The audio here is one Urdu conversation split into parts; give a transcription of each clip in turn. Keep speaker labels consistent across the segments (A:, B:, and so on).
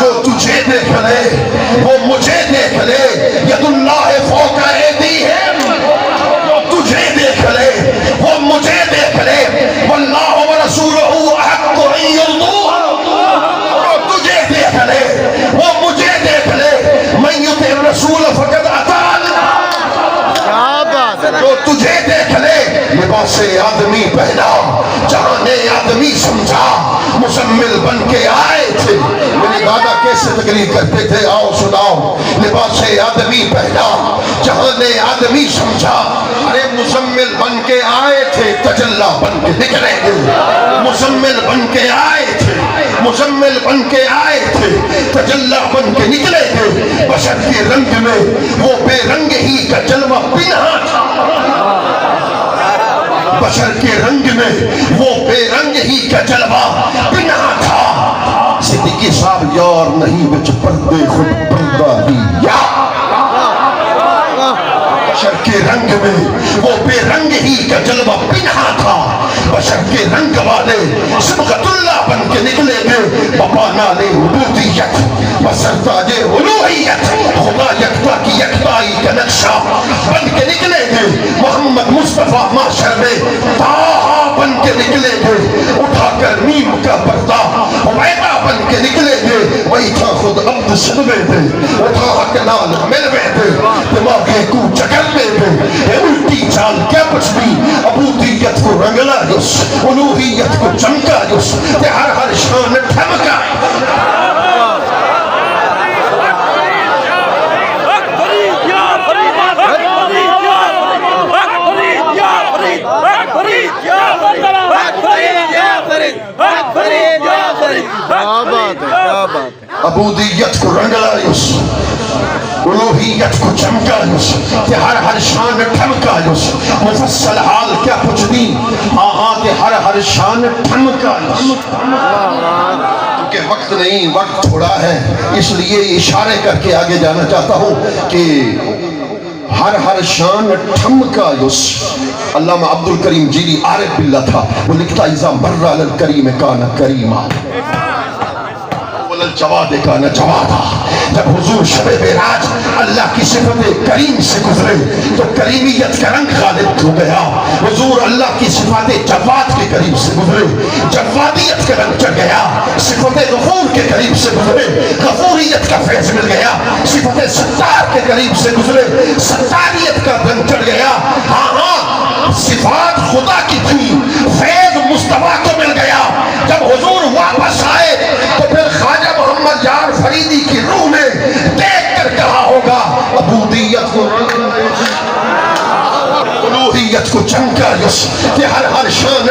A: جو تجھے دیکھ لے وہ مجھے دیکھ لے، ید اللہ فوق ایدیہم، جو تجھے دیکھ لے وہ مجھے دیکھ لے، واللہ ورسولہ احق ان یرضوہ، جو تجھے دیکھ لے وہ مجھے دیکھ لے، من یطع الرسول فقد اطاع اللہ، جو تجھے دیکھ لے لباس آدمی پہنا، جہاں نے آدمی سمجھا مزمل بن کے آئے تھے، میری دادا کیسے تقریر کرتے تھے، آؤ سناؤ، لباس آدمی پہنا، جہاں نے آدمی سمجھا ارے مزمل بن کے آئے تھے، تجلی بن کے نکلیں گے، مزمل بن کے آئے تھے، مزمل بن کے آئے تھے، تجلی بن کے نکلیں گے، بشر کے رنگ میں وہ بے رنگ ہی کا جلوہ پنہا تھا، بشر کے رنگ میں وہ بے رنگ ہی کا جلوہ پنہا تھا، صدیقی صاحب یار نہیں بچ پردے خود پردہ ہی یا، بشر کے رنگ میں وہ بے رنگ ہی کا جلوہ پنہا تھا، بشر کے رنگ والے صبغت اللہ بن کے نکلے گے، بابا نالے عبودیت بسرتاج الوہیت، خدا یکتا کی یکتائی کا نقشہ بن کے نکلے گے، محمد مصطفیٰ معاشر میں طٰہٰ بن کے نکلے گے، اٹھا کر میم کا پردہ عبیدہ بن کے نکلے گے، وہی تھا خود عبد سنوے دے، اٹھا کنال ملوے دے، دماغے کو چکلنے دے، اے الٹی چال کیا کچھ بھی، عبودیت کو رنگلا جس، الوہیت کو چمکا جس، تے ہر شان ٹھمکا، عبودیت کو رنگلائیس، الوہیت کو چمکائیس، کہ ہر شان ٹھمکائیس، مفصل حال کیا کچھ نہیں، کہ ہر شان ٹھمکائیس، کیونکہ وقت نہیں، وقت تھوڑا ہے، اس لیے اشارے کر کے آگے جانا چاہتا ہوں کہ ہر شان ٹھمکائیس۔ علامہ عبدالکریم جیلی عارف باللہ تھا، وہ لکھتا اذا مر علی الکریم کان کریما، جواد کانا جوادا، جب حضور شب معراج اللہ کی صفت کریم سے گزرے تو کریمیت کا رنگ غالب ہو گیا، حضور اللہ کی صفات جواد کے قریب سے گزرے، جوادیت کا رنگ چڑھ گیا، صفت غفور کے قریب سے گزرے، غفوریت کا فیض مل گیا، صفت ستار کے قریب سے گزرے، ستاریت کا رنگ چڑھ گیا، صفات خدا کی تھی، فیض مصطفیٰ کو مل گیا، جب حضور واپس آئے تو پھر خواجہ محمد یار فریدی کی روح نے دیکھ کر کہا ہوگا عبودیت کو الوہیت کو چمکا یس، کہ ہر شان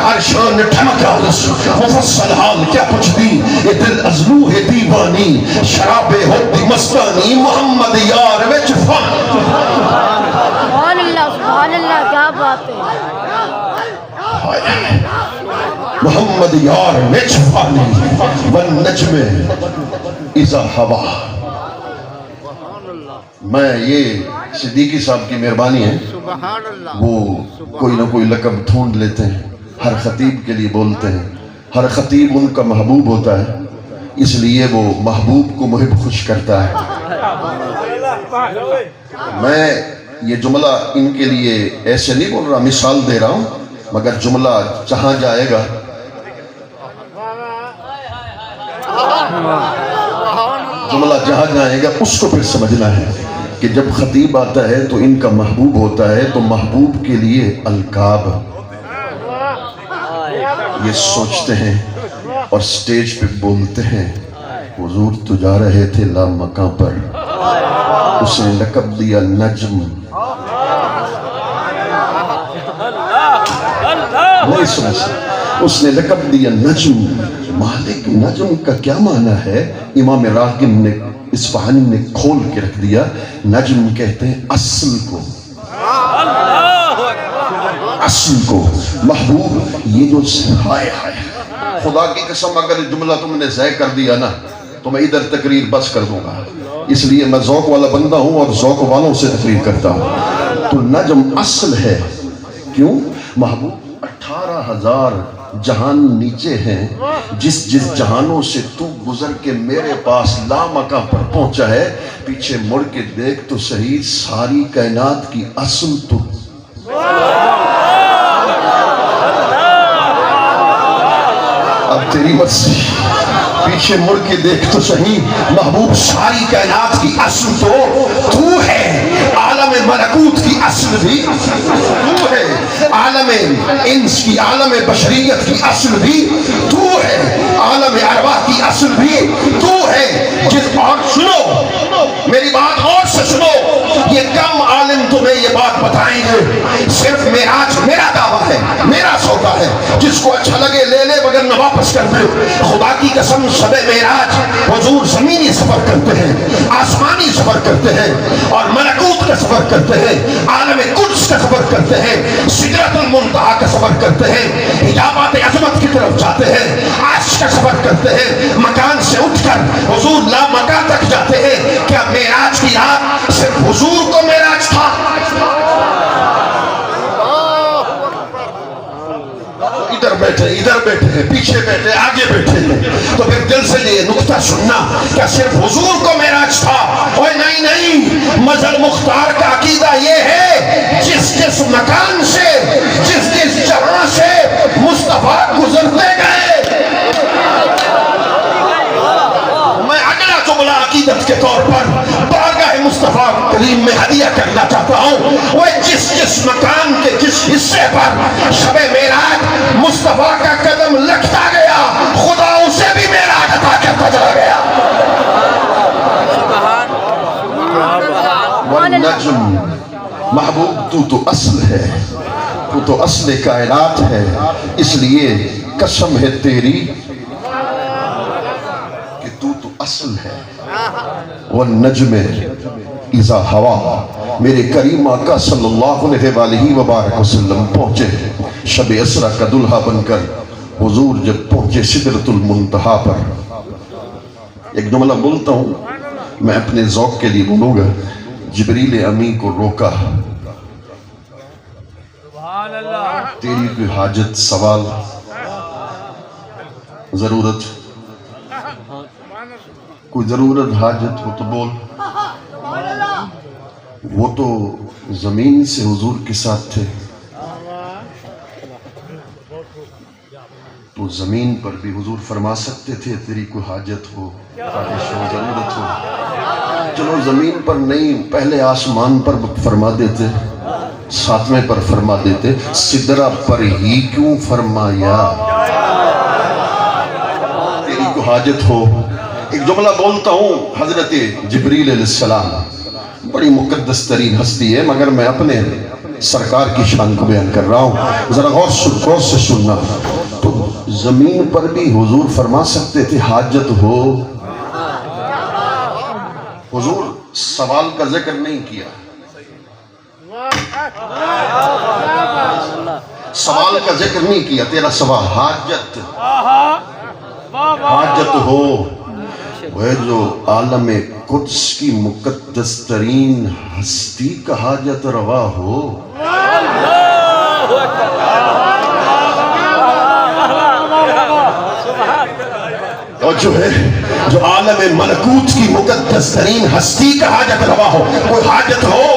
A: ہر شان ٹھمکا یس، مفصل حال کیا کچھ بھی، یہ دل ازلو ہے دیوانی، شراب حب مستانی، محمد یار وچ فان،
B: سبحان اللہ کیا بات ہے،
A: محمد یار وچ فانی والنجم اذا ہوا۔ میں یہ صدیقی صاحب کی مہربانی ہے، وہ کوئی نہ کوئی لقب ڈھونڈ لیتے ہیں، ہر خطیب کے لیے بولتے ہیں، ہر خطیب ان کا محبوب ہوتا ہے، اس لیے وہ محبوب کو محب خوش کرتا ہے۔ میں یہ جملہ ان کے لیے ایسے نہیں بول رہا، مثال دے رہا ہوں، مگر جملہ جہاں جائے گا اس کو پھر سمجھنا ہے کہ جب خطیب آتا ہے تو ان کا محبوب ہوتا ہے، تو محبوب کے لیے القاب یہ سوچتے ہیں اور سٹیج پہ بولتے ہیں، حضور تو جا رہے تھے لامکاں پر، اس نے لقب دیا نجم، اس نے لقب دیا نجم۔ مالک نجم کا کیا معنی ہے؟ امام راغب نے اصفہانی نے کھول کے رکھ دیا، نجم کہتے ہیں اصل کو، اصل کو، محبوب یہ جو ہائے خدا کی قسم اگر جملہ تم نے ضائع کر دیا نا تو میں ادھر تقریر بس کر دوں گا، اس لیے میں ذوق والا بندہ ہوں اور ذوق والوں سے تقریر کرتا ہوں۔ تو نجم اصل ہے، کیوں؟ محبوب 18,000 جہان نیچے ہیں، جس جہانوں سے تو گزر کے میرے پاس لامکاں پر پہنچا ہے، پیچھے مڑ کے دیکھ تو صحیح، ساری کائنات کی اصل تو اب تیری مرضی، پیچھے مڑ کے دیکھ تو صحیح محبوب، ساری کائنات کی اصل تو ہے، عالم ملکوت کی اصل بھی تو ہے، عالم انس کی، عالم بشریت کی اصل بھی تو ہے، عالم ارواح کی اصل بھی تو ہے۔ اور سنو میری بات، اور سے سنو، یہ کم عالم تمہیں یہ بات بتائیں گے، صرف معراج میرا دعویٰ ہے، میرا سودا ہے، جس کو اچھا لگے لے لے، مگر نہ واپس کر دے۔ خدا کی قسم شب معراج حضور زمینی سفر کرتے ہیں، آسمانی سفر کرتے ہیں، اور ملکوت کا سفر کرتے ہیں، عالم قدس کا سفر کرتے ہیں، سدرۃ المنتہا کا سفر کرتے ہیں، حجابات عظمت کی طرف جاتے ہیں، عرش کا سفر کرتے ہیں، مکان سے اٹھ کر حضور لا مکان تک جاتے ہیں۔ کیا معراج کی رات صرف حضور کو معراج تھا؟ ادھر بیٹھے ہیں، پیچھے بیٹھے، آگے بیٹھے ہیں، تو پھر دل سے یہ نکتہ سننا، کیا صرف حضور کو معراج تھا؟ اوہ نہیں، مظہر مختار کا عقیدہ یہ ہے، جس مکان سے، جس جہاں سے مصطفیٰ گزرتے گئے، میں اگلا جملہ عقیدت کے طور پر بارگاہ مصطفیٰ کریم میں ہدیہ کرنا چاہتا ہوں، وہ جس مکان کے جس حصے پر شب معراج مصطفیٰ کا قدم لگتا گیا، خدا اسے بھی معراج عطا کرتا چلا گیا۔ والنجم، محبوب تو اصل ہے، تو اصل کائنات ہے، اس لیے قسم ہے تیری کہ تو اصل ہے۔ والنجم اذا ہوا، میرے کریم آقا صلی اللہ علیہ وآلہ وبارک وسلم پہنچے شب اسرا کا دلہا بن کر، حضور جب پہنچے سدرۃ المنتہا پر، ایک جملہ بولتا ہوں میں اپنے ذوق کے لیے بولوں گا، جبریل امی کو روکا، تیری کوئی حاجت، سوال، ضرورت، کوئی ضرورت حاجت ہو تو بول۔ وہ تو زمین سے حضور کے ساتھ تھے، تو زمین پر بھی حضور فرما سکتے تھے تیری کوئی حاجت ہو، خواہش ہو، ضرورت ہو۔ چلو زمین پر نہیں، پہلے آسمان پر فرما دیتے، ساتویں پر فرما دیتے، سدرہ پر ہی کیوں فرمایا تیری کوئی حاجت ہو۔ ایک جملہ بولتا ہوں، حضرت جبریل علیہ السلام بڑی مقدس ترین ہستی ہے، مگر میں اپنے سرکار کی شان کو بیان کر رہا ہوں، ذرا غور سے سننا۔ تو زمین پر بھی حضور فرما سکتے تھے حاجت ہو، حضور سوال کا ذکر نہیں کیا، سوال کا ذکر نہیں کیا، تیرا سوال حاجت ہو، وہ جو عالم قدس کی مقدس ترین ہستی کا حاجت روا ہو۔ اور جو ہے جو عالم ملکوت کی مقدس ترین ہستی کا حاجت روا ہو، کوئی حاجت ہو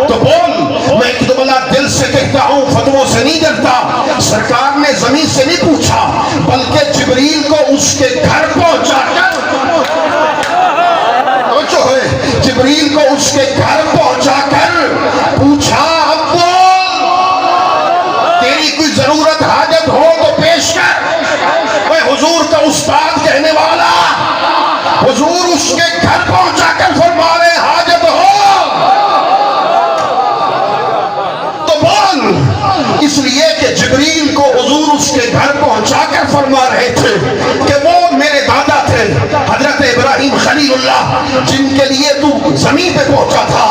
A: تو بول۔ میں ایک جملہ دل سے کہتا ہوں، فتووں سے نہیں ڈرتا۔ سرکار نے زمین سے نہیں پوچھا، بلکہ جبریل کو اس کے گھر پہنچا کر، جو ہے جبریل کو اس کے گھر پہنچا کر پوچھا، اب بول تیری کوئی ضرورت حاجت ہو تو پیش کر۔ وہ حضور کا استاد کہنے والا، حضور اس کے گھر پہنچا کر فرما رہے حاجت ہو تو بول۔ اس لیے کہ جبریل کو حضور اس کے گھر پہنچا کر فرما رہے تھے کہ وہ میرے دادا تھے حضرت ابراہیم خلیل اللہ، جن کے لیے تو زمین پہ پہنچا تھا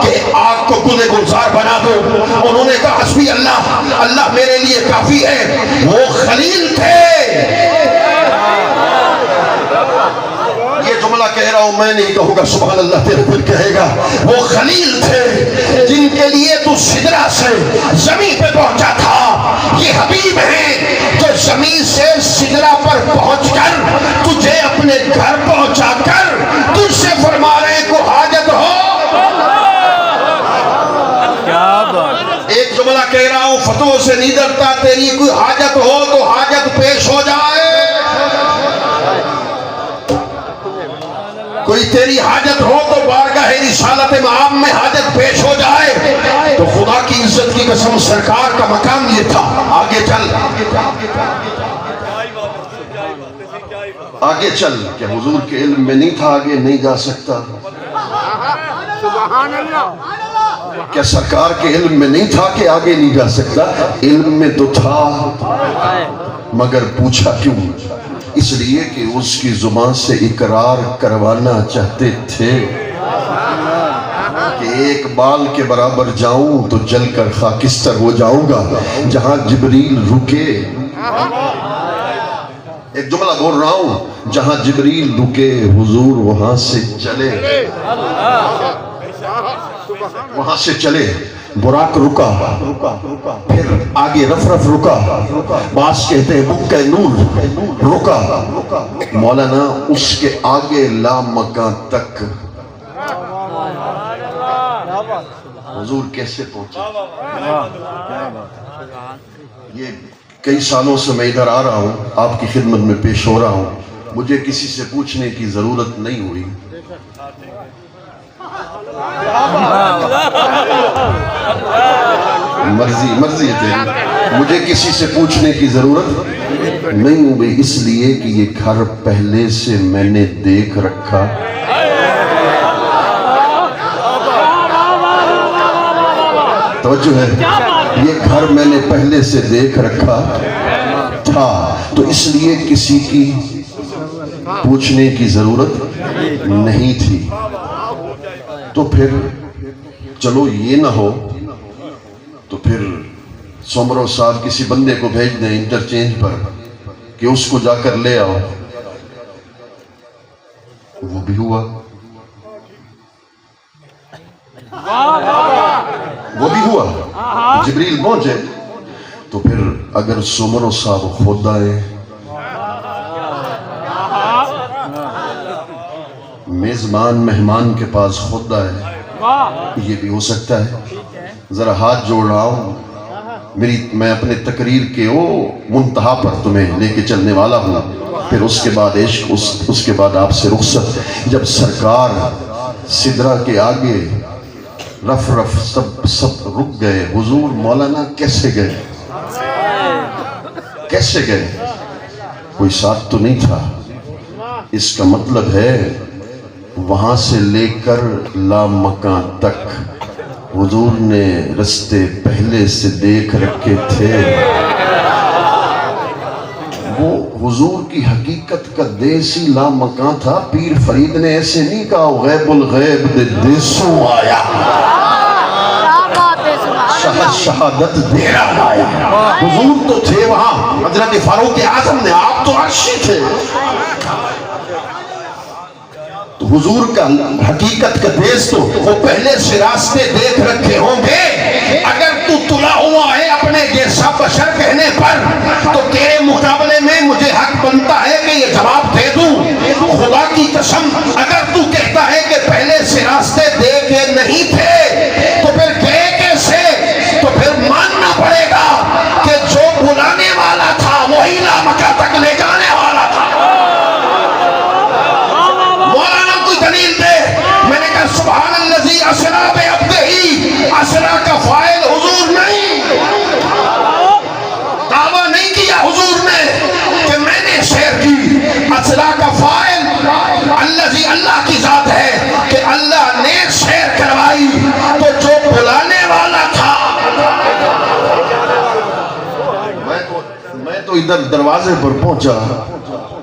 A: کہ آگ کو گلے گلزار بنا دو، انہوں نے کہا حسبی اللہ، اللہ میرے لیے کافی ہے۔ وہ خلیل تھے۔ یہ جملہ کہہ رہا ہوں میں نہیں کہوں گا، سبحان اللہ تیرے دل کہے گا۔ وہ خلیل تھے جن کے لیے تو سدرہ سے زمین پہ پہنچا تھا۔ یہ زمین سے سدرا پر پہنچ کر تجھے اپنے گھر پہنچا کر تجھ سے فرما رہے کو حاجت ہو. ایک جملہ کہہ رہا ہوں، فتووں سے نہیں ڈرتا، تیری کوئی حاجت ہو تو حاجت پیش ہو جائے. کوئی تیری حاجت ہو تو بارگاہ رسالت مآب میں حاجت پیش ہو جائے. تو خدا کی عزت کی قسم سرکار کا مقام یہ تھا. آگے چل آگے چل. کہ حضور کے علم میں نہیں تھا آگے نہیں جا سکتا؟ کیا سرکار کے علم میں نہیں تھا کہ آگے نہیں جا سکتا؟ علم میں تو تھا، مگر پوچھا کیوں؟ اس لیے کہ اس کی زبان سے اقرار کروانا چاہتے تھے کہ ایک بال کے برابر جاؤں تو جل کر خاکستر ہو جاؤں گا. جہاں جبریل رکے، ایک جملہ بول رہا ہوں، جہاں جبریل رکے حضور وہاں سے چلے، وہاں سے چلے. براق رکا، پھر آگے رفرف رکا، بعض کہتے ہیں بکہ نور رکا. مولانا اس کے آگے لامکان تک حضور کیسے پہنچے؟ یہ کئی سالوں سے میں ادھر آ رہا ہوں، آپ کی خدمت میں پیش ہو رہا ہوں. مجھے کسی سے پوچھنے کی ضرورت نہیں ہوئی. مرضی ہے تیری. مجھے کسی سے پوچھنے کی ضرورت نہیں ہوئی، اس لیے کہ یہ گھر پہلے سے میں نے دیکھ رکھا. توجہ ہے، یہ گھر میں نے پہلے سے دیکھ رکھا تھا، تو اس لیے کسی کی پوچھنے کی ضرورت نہیں تھی. تو پھر چلو یہ نہ ہو تو پھر سومرو صاحب کسی بندے کو بھیج دیں انٹرچینج پر کہ اس کو جا کر لے آؤ. وہ بھی ہوا، وہ بھی ہوا. جبریل پہنچے تو پھر اگر سومرو صاحب خود آئے، میزبان مہمان کے پاس خود آئے، یہ بھی ہو سکتا ہے. ذرا ہاتھ جوڑ رہا ہوں، میں اپنے تقریر کے منتہا پر تمہیں لے کے چلنے والا ہوں. پھر اس کے بعد عشق، اس کے بعد آپ سے رخصت. جب سرکار سدرا کے آگے رف سب رک گئے، حضور مولانا کیسے گئے؟ کیسے گئے؟ کوئی ساتھ تو نہیں تھا. اس کا مطلب ہے وہاں سے لے کر لامکان تک حضور نے رستے پہلے سے دیکھ رکھے تھے. وہ حضور کی حقیقت کا دیسی لامکان تھا. پیر فرید نے ایسے نہیں کہا غیب الغیب دے دیسوں آیا، شہادت دے رہا آیا. حضور تو تھے وہاں، حضرت فاروق اعظم نے، آپ تو عرشی تھے. تو حضور کا حقیقت کا دیس تو وہ پہلے سے راستے دیکھ رکھے ہوں گے. اگر تو تلا ہوا ہے اپنے جیسا بشر کہنے پر تو تیرے مقابلے میں مجھے حق بنتا ہے کہ یہ جواب دے دوں. خدا کی قسم اگر تو کہتا ہے کہ پہلے سے راستے دیکھے نہیں تھے تو پھر گئے کیسے؟ تو پھر ماننا پڑے گا کہ جو بلانے والا تھا وہی لامکہ تک لے جانے والا تھا. دلیل دے. میں نے کہا سبحان الذی اسریٰ بعبدہ، اسریٰ کا فاعل حضور نہیں. دعویٰ نہیں کیا حضور نے کہ میں نے سیر کی. اسریٰ کا فاعل الذی، اللہ کی ذات ہے کہ اللہ نے سیر کروائی. تو جو بلانے والا تھا، میں تو ادھر دروازے پر پہنچا،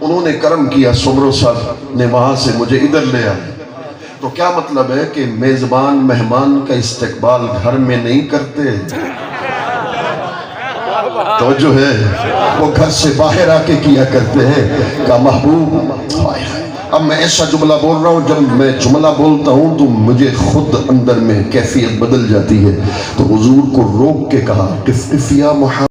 A: انہوں نے کرم کیا، سومرو صاحب نے وہاں سے مجھے ادھر لے آیا. تو کیا مطلب ہے کہ میزبان مہمان کا استقبال گھر میں نہیں کرتے؟ تو جو ہے وہ گھر سے باہر آ کے کیا کرتے ہیں. کہ محبوب، اب میں ایسا جملہ بول رہا ہوں، جب میں جملہ بولتا ہوں تو مجھے خود اندر میں کیفیت بدل جاتی ہے. تو حضور کو روک کے کہا قف قف یا محمد.